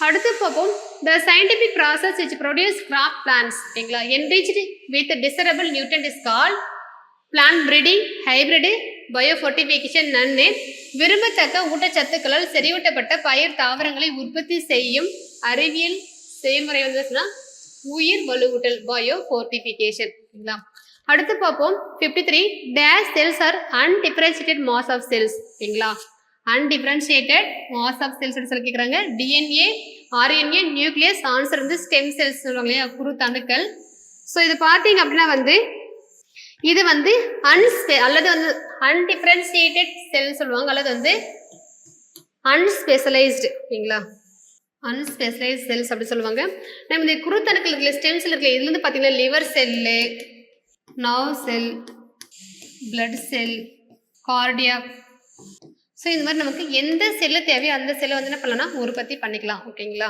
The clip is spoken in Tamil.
அடுத்து பார்ப்போம் the scientific process which produce crop plants ஓகேங்களா enriched with desirable nutrient is called plant breeding, hybrid, biofortification and விரும்பத்தக்க ஊட்டச்சத்துக்களால் செறிவூட்டப்பட்ட பயிர் தாவரங்களை உற்பத்தி செய்யும் அறிவியல் செயல்முறை வந்து உயிர் வலுவூட்டல் biofortification ஓகேங்களா. அடுத்து பார்ப்போம் 53 dash cells are undifferentiated mass of cells ஓகேங்களா. undifferentiated mass of cells சொல்லி கேக்குறாங்க. DNA, RNA, நியூக்ளியஸ், ஆன்சர் வந்து ஸ்டெம் செல்ஸ் சொல்லுவாங்க இல்லையா, குருத்தணுக்கள். ஸோ இது பார்த்தீங்க அப்படின்னா வந்து இது வந்து அல்லது வந்து அன்டிஃபரன்சியேட்டட் செல் சொல்லுவாங்க, அல்லது வந்து அன்ஸ்பெஷலைஸ்டு ஓகேங்களா, அன்ஸ்பெஷலைஸ்ட் செல்ஸ் அப்படி சொல்லுவாங்க. நம்ம இந்த குருத்தணுக்கள் இருக்குல்ல, ஸ்டெம் செல் இருக்குல்ல, இதுல இருந்து பார்த்தீங்கன்னா லிவர் செல்லு, நர்வ் செல், பிளட் செல், கார்டியாக். ஸோ இந்த மாதிரி நமக்கு எந்த செல்லு தேவையோ அந்த செல்லை வந்து என்ன பண்ணலாம்னா உற்பத்தி பண்ணிக்கலாம் ஓகேங்களா.